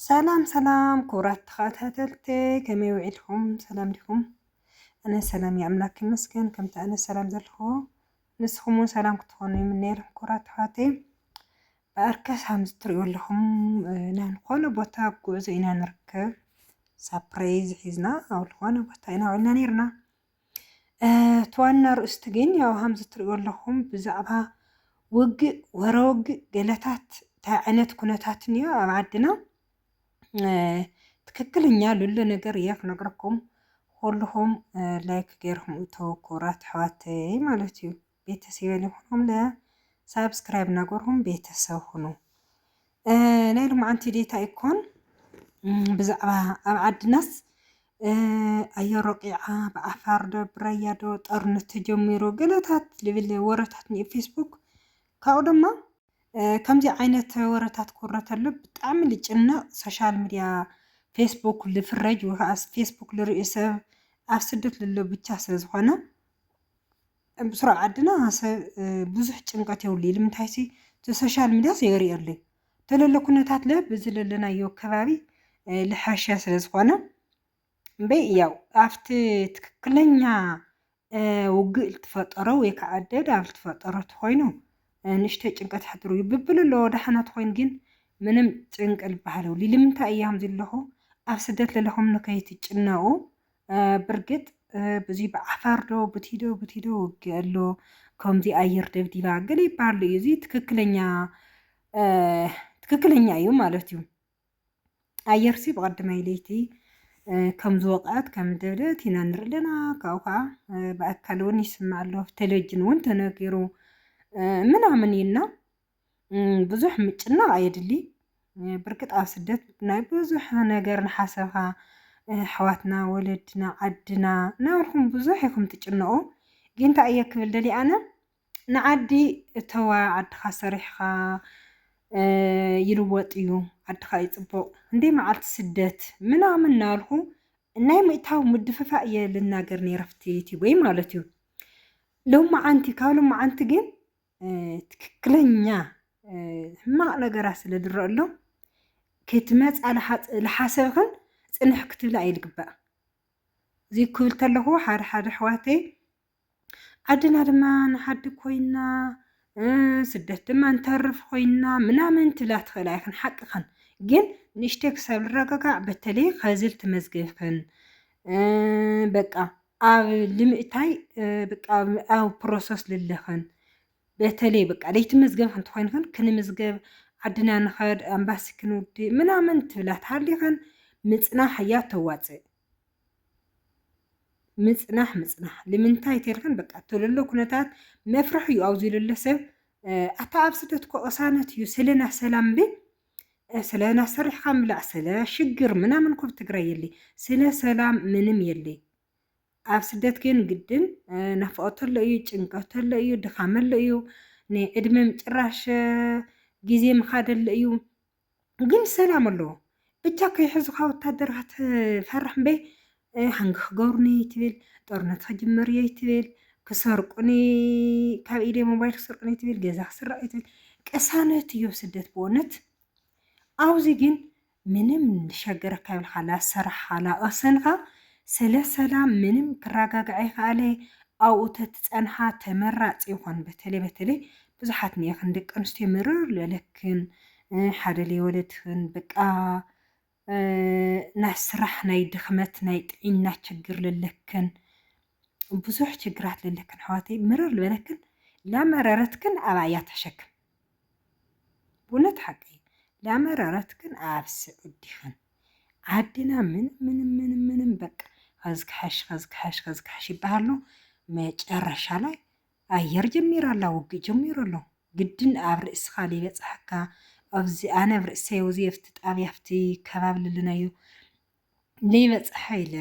سلام سلام كرات خاتاتلتي كم يوعدكم سلام لكم. أنا سلام يا أملاك مسكن كم أنا سلام زلخو نسخمون سلام كتخوني من نير كرات خاتي بأركز همز تريو لهم نانقون بوتا قوزينا نركب سابريز حيزنا أو لخوان بوتا إنا عنا نيرنا توانا رؤستقين يا همز تريو لهم بزعبها وق وروق قلتات تاعنت كنتاتنيا عدنا ትክክለኛ ሉሉ ነገር እያክ ነግረኩም ሁሉም ላይክ ገርሁም ተወኮራት ሓዋተይ ማለት እዩ ቤተሰብ ለሁም ለሳብስክራይብ ነገርሁም ቤተሰብ ሁኑ ናይ ልምዓንቲ ዴታ ይኮን ብዛዕባ ኣብ ዓድናስ ኣየር ረቂዓ ብዓፋር ዶ ብራያ ዶ ጦርነት ተጀሚሩ ገለታት ልብል ወረታት ፌስቡክ ካብኡ ድማ ከምዚ ዓይነት ወረታት ኩረተሉ ብጣዕሚ ልጭናቕ ሶሻል ሚድያ ፌስቡክ ልፍረጅ ወኻስ ፌስቡክ ልርኢ ሰብ ኣብ ስደት ልሎ ብቻ ስለ ዝኾነ ብስራዕ ዓድና ሰብ ብዙሕ ጭንቀት የብሉ ንምንታይሲ ሶሻል ሚድያ የርእየሉ ተለለ ኩነታት ለ ብዝለለናዮ ከባቢ ልሓሸ ስለ ዝኾነ እምበይ ያው ኣብቲ ትክክለኛ ውግእ ልትፈጠሮ ወይ ከዓ ደዳብ ልትፈጠሮ ትኾይኑ ንሽተ ጭንቀት ሓድሩ ይብብል ኣሎ ዳሕናት ኮይን ግን ምንም ጭንቅል ባህለው ሊልምንታ እያም ዘለኹ ኣብ ስደት ለለኹም ንከይትጭነቁ ብርግጥ ብዙ ብዓፋር ዶ ብቲዶ ውግእ ኣሎ ከምዚ ኣየር ደብዲባ ገለ ይባሃሉ እዩ እዚ ትክክለኛ እዩ ማለት እዩ ኣየርሲ ብቀዳማይ ለይቲ ከም ዝወቃት ከም ደብደት ኢና ንርኢ ኣለና ካብኡ ከዓ ብኣካል እውን ይስማዕ ኣሎ ቴሌቭዥን እውን ተነጊሩ ምናምን ኢልና ብዙሕ ምጭናቕ ኣየድሊ ብርግጥ ኣብ ስደት ናይ ብዙሕ ነገር ንሓሰብካ ኣሕዋትና ወለድና ዓድና ናብልኩም ብዙሕ ኢኹም ትጭነቑ ግን እንታይ እየ ክብል ደሊ ኣነ ንዓዲ እተዋ ዓድኻ ሰሪሕካ ይልወጥ እዩ ዓድኻ ይፅቡቕ እንዴ መዓልቲ ስደት ምናምን እናበልኩ ናይ ምእታው ምድፍፋእ እየ ልናገር ነይረፍቲ ወይ ማለት እዩ ሎማዓንቲ ካብ ሎማዓንቲ ግን ትክክለኛ ሕማቕ ነገራት ስለ ዝረአ ኣሎ ክትመፃ ዝሓሰብክን ፅንሕ ክትብል ኣይልግባእ እዚ ክብል ተለኹ ሓደ ኣሕዋተይ ዓድና ድማ ንሓዲ ኮይና ስደት ድማ እንተርፍ ኮይና ምናምን ትብላ ትኽእል ኣይኽን ሓቅኽን ግን ንእሽተይ ክሳብ ዝረጋጋዕ በተለይ ከዝል ትመዝገብክን በቃ ኣብ ልምእታይ በቃ ኣብ ፕሮሰስ ልለኽን በተለይ በቃ ለይቲ መዝገብ እንትኮይንከን ክንምዝገብ ዓድና ንኸድ ኣምባሲ ክንውዲ ምናምን ትብላ ተሃሊኸን ምፅናሕ እያ ተዋፅእ ምፅናሕ ንምንታይ ተልከን በቃ ተለሎ ኩነታት መፍርሕ እዩ ኣውዚ ለለ ሰብ ኣታ ኣብ ስደት ቆሳነት እዩ ስለና ሰላም ብ ስለና ሰሪሕካ ምላዕ ስለ ሽግር ምናምን ኮብ ትግራይ የለ ስለ ሰላም ምንም የለ ኣብ ስደት ግን ግድን ናፍቆት ኣሎ እዩ ጭንቀት ኣሎ እዩ ድኻም ኣሎ እዩ ንዕድመ ጭራሽ ግዜ ምኻደለ እዩ ግን ሰላም ኣሎ ብቻ ከይሕዙካ ወታደራት ፈርሕ እምበይ ሃንጊ ክገብሩኒ ትብል ጦርነት ክጅምር እየ ትብል ክሰርቁኒ ካብ ኢደ ሞባይል ክሰርቁኒ ትብል ገዛ ክስረቅ ትብል ቅሳነት እዩ ስደት ብእውነት ኣብዚ ግን ምንም ዝሸገረካ ይብልካ ላሰራሕካ ላቀሰንካ ስለ ሰላም ምንም ክረጋግዐ ይከኣለ ኣብኡ ተትፀንሓ ተመራፂ ይኾን በተለይ ብዙሓት ኒአኽን ደቂ ኣንስትዮ ምርር ለለክን ሓደ ለወለድክን በቃ ናይ ስራሕ ናይ ድኽመት ናይ ጥዒና ችግር ለለክን ብዙሕ ችግራት ለለክን ኣሕዋተይ ምርር ዝበለክን ላመረረትክን ኣብኣ እያ ተሸክም ብእውነት ሓቂ ላመረረትክን ኣብ ስዑድ ዲኽን ዓድና ምንም በቃ ከዝክሓሽ ይበሃሉ መጨረሻ ላይ ኣየር ጀሚር ኣላ ውግእ ጀሚሩ ኣሎ ግድን ኣብ ርእስኻ ሊበፅሐካ ኣብዚ ኣነ ብርእሰይ ውዚ ኣብቲ ጣብያ ኣብቲ ከባቢ ልልናዮ ለይበፅሐ ኢለ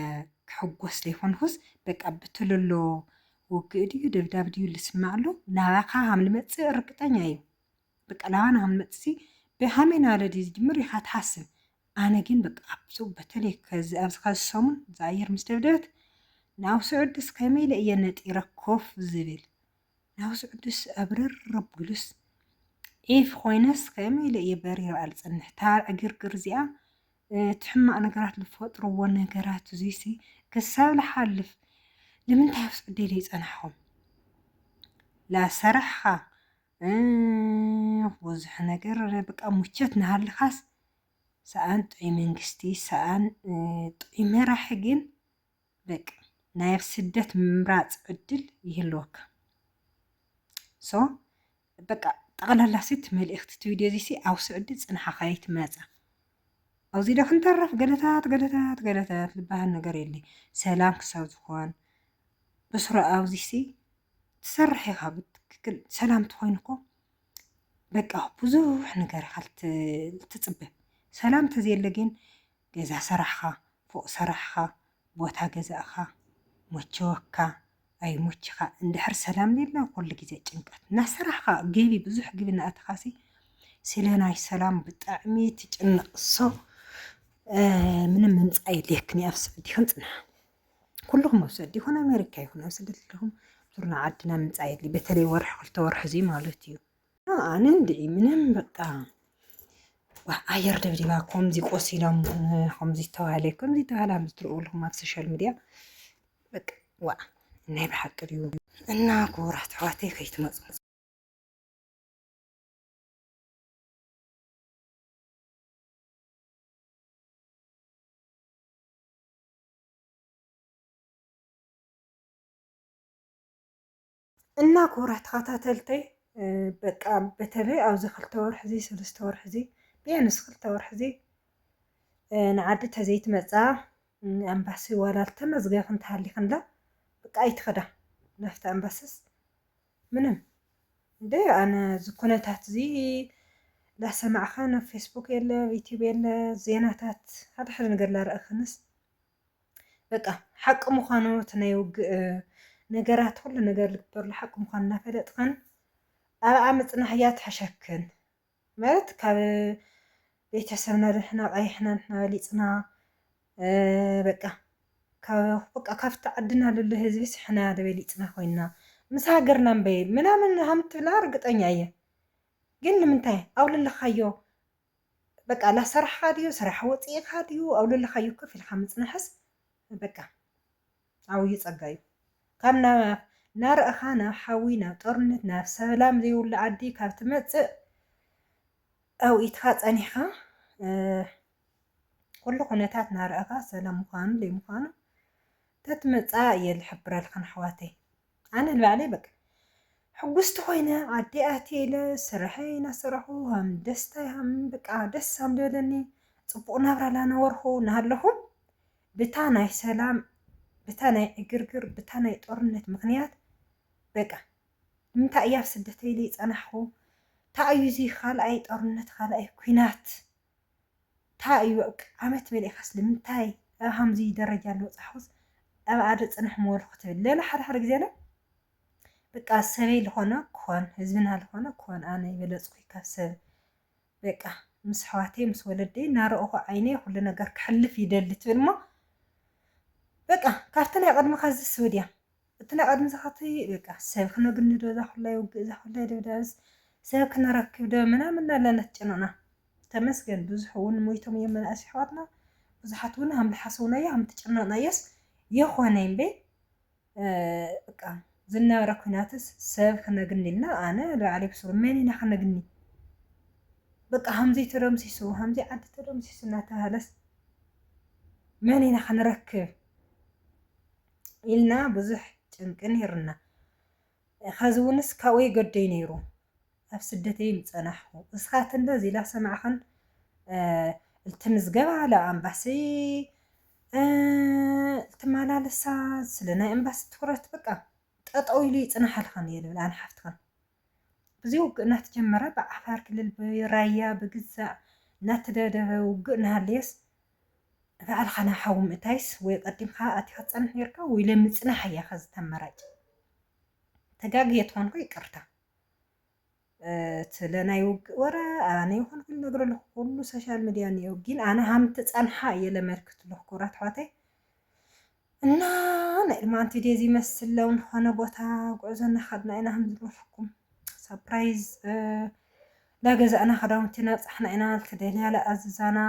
ክሕጎስ ዘይኮንኩስ በቃ ብትልሎ ውግእ ድዩ ደብዳብ ድዩ ልስማዕ ኣሎ ናባኻ ሃም ልመፅእ ርግጠኛ እዩ በቃ ናባና ሃም ልመፅእ ብሃመይ ናበለ ድዩ ዝጅምር ኢኻ ትሓስብ ኣነ ግን በቃ ኣብፁ በተለይ ኣብዚ ካዚ ሰሙን ዝኣየር ምስ ደብደበት ናብ ስዑድስ ከመይለ እየ ነጢረ ኮፍ ዝብል ናብ ስዑድስ ኣብረር ረብሉስ ዒፍ ኮይነስ ከመይለ እየ በሪር ኣልፀንሕ ታ ዕግርግር እዚኣ ትሕማቕ ነገራት ዝፈጥርዎ ነገራት እዙይሲ ክሳብ ዝሓልፍ ንምንታይ ኣብ ስዕዲ ይፀናሕኹም? ላሰራሕኻ ብዙሕ ነገር በቃ ሙቸት ንሃልኻስ ሰኣን ጥዑይ መንግስቲ ሰኣን ጥዑይ መራሒ ግን በቃ ናይ ኣብ ስደት ምምራፅ ዕድል ይህልወካ ሶ በቃ ጠቕላላ ሴት መልእኽቲ እቲ ቪድዮ እዚሲ ኣብ ስዕዲ ፅንሓኻ ይትመፃ ኣብዚ ዶ ክንተረፍ ገለታት ዝበሃል ነገር የለይ ሰላም ክሳብ ዝኾን ብስሩ ኣብዚሲ ትሰርሕ ኢኻ ብትክክል ሰላም ትኾይንኮ በቃ ብዙሕ ነገር ትፅበ ሰላም ተዘየለ ግን ገዛ ሰራሕኻ ፎቅ ሰራሕኻ ቦታ ገዛእኻ ሞቸወካ ኣይ ሞችኻ እንድሕር ሰላም የለ ኩሉ ግዜ ጭንቀት እናሰራሕኻ ገቢ ብዙሕ ግቢ እናኣተኻሲ ስለ ናይ ሰላም ብጣዕሚ ትጭንቕ ሶ ምንም ምምፃእ የድልየክን ኣብ ስዕዲ ክንፅንሕ ኩልኩም ኣብ ስዕዲ ይኹን ኣሜሪካ ይኹን ኣብ ስደት ዘለኹም ዙርና ዓድና ምምፃእ የድሊ በተለይ ወርሒ 2 ወርሒ እዚ ማለት እዩ ኣነ እንድዒ ምንም በቃ ኣየር ደብዲባ ከምዚ ቆሲሎም ከምዚ ተባሃለ ኣብ ትርእይለኹም ኣብ ሶሻል ሚድያ በቃ ዋ ናይ ብሓቂ ድዩ እና ክቡራት ኣሕዋተይ ከይትመፁ እና ክቡራት ተኸታተልተይ በቃ በተለይ ኣብዚ 2 ወርሒ እዚ 3 ወርሒ እዚ ቢያንስ 2 ወርሒ እዚ ንዓዲ ተዘይትመፃ ኣምባሲ ዋላ ተመዝገብ እንተሃሊኽንላ በቃ ኣይትኸዳ ናፍቲ ኣምባሲስ ምንም እንደ ኣነ ዝኩነታት እዚ ላሰማዕኸ ናብ ፌስቡክ የለ ዩቲዩብ የለ ዜናታት ሓደ ነገር ላርአኽንስ በቃ ሓቂ ምዃኑ እቲ ናይ ውግእ ነገራት ኩሉ ነገር ዝግበርሉ ሓቂ ምዃኑ እናፈለጥኸን ኣብ ዓመፅና ህያ ትሐሸክን ማለት ካብ ቤተሰብና ድሕና ቀይሕና ንሕና በሊፅና በቃ ካብቲ ዓድና ልሉ ህዝቢስ ሕና ደበሊፅና ኮይና ምስ ሃገርና ንበይል ምናምን ሃምትብላ ርግጠኛ እየ ግን ንምንታይ ኣውልልኻዮ በቃ ላሰራሕኻ ድዩ ስራሕ ወፂኢኻ ድዩ ኣውልልኻዮ ከፍ ኢልካ ምፅናሕስ በቃ ዓብይ ፀጋ እዩ ካብ ናርአኻ ናብ ሓዊ ናብ ጦርነት ናብ ሰላም ዘይብሉ ዓዲ ካብ ትመፅእ ኣውኢትካ ፀኒሕካ ኩሉ ኩነታት ናርአኻ ሰላም ምዃኑ ዘይምዃኑ ተትመፃእ እየ ዝሕብረልከን ኣሕዋተይ ኣነ ንባዕለይ በቃ ሕጉስቲ ኮይነ ዓዲ ኣትየ ኢለ ስራሐይ እናሰርሑ ሃም ደስታይ ሃም በቃ ደስ ሃም ዝበለኒ ፅቡቕ ናብራ ላነበርኩ እናሃለኹ ብታ ናይ ሰላም ብታ ናይ ዕግርግር ብታ ናይ ጦርነት ምክንያት በቃ ንምንታይ እያ ኣብ ስደት ኢለ ይፀናሕኩ እንታይ እዩ እዚ ካልኣይ ጦርነት ካልኣይ ኩናት እንታይ እዩ ዓመት መሊእኻስ ንምንታይ ኣብ ከምዚ ደረጃ ዝበፅሐኹስ ኣብ ዓደ ፅንሕ ምበልኩ ትብል ሌላ ሓደ ግዜ ለ በቃ ሰበይ ዝኾነ ክኾን ህዝብና ዝኾነ ክኾን ኣነ ይበለፅኩ ካብ ሰብ በቃ ምስ ኣሕዋተይ ምስ ወለደይ እናረአኹ ዓይነይ ኩሉ ነገር ክሕልፍ ይደሊ ትብል እሞ በቃ ካብቲ ናይ ቀድሚኻ ዝስብ ድያ እቲ ናይ ቀድሚ ዝኻቲ በቃ ሰብ ክነግንዶ እዛ ኩላይ ውግእ እዛ ኩላይ ደብዳብስ ሰብ ክነረክብ ዶ ምናምን ኣለና ትጨነቕና ተመስገን ብዙሕ እውን ሞይቶም እዮም መናእሰይ ኣሕዋትና ብዙሓት እውን ሃም ዝሓሰቡናዮ ሃም ተጨነቕናዮስ የኾነ እምበይ በቃ ዝነበረ ኩናትስ ሰብ ክነግኒ ኢልና ኣነ ንባዕለይ ብስሩ መን ኢና ክነግኒ በቃ ከምዚ ተደምሲሱ ከምዚ ዓዲ ተደምሲሱ እናተባሃለስ መን ኢና ክንረክብ ኢልና ብዙሕ ጭንቂ ነይሩና ከዚ እውንስ ካብኡ ገደይ ነይሩ ኣብ ስደተይ ምፀናሕኩ እስኻትን ዶ ዚላ ሰማዕኸን እልትምዝገባ ለኣምባሲ እልትመላለሳ ስለ ናይ ኣምባሲ ትኩረት በቃ ጠጠው ኢሉ ይፅናሓልኸን እየ ልብል ኣነ ሓፍትኸን ብዙ ውግእ እናተጀመረ ብዓፋር ክልል ብራያ ብግዛእ እናተደብደበ ውግእ እናሃለየስ ባዕልኻ ናብ ሓዊ ምእታይስ ወይ ቀዲምካ ኣቲኻ ትፀንሕ ነርካ ወይ ለምፅናሕ እያ ከዚ ተመራጭ ተጋግየት ኮንኩ ይቅርታ ስለናይ ውግእ ወረ ኣነ ይኹን ኩሉ ነገር ኣለኩ ኩሉ ሶሻል ሚድያ እኒኦ ግን ኣነ ሃምቲ ፀንሓ እየ ለመልክት ኣለኩ ክቡራት ኣሕዋተይ እና ናይ ልማንቲ ዴ ዝመስል ለው ንኾነ ቦታ ጉዕዞ እናኸድና ኢና ከም ዝብለኩም ሰፕራይዝ ዳገዛእና ክዳውንቲ ነብፃሕና ኢና ልትደልያ ለኣዝዛና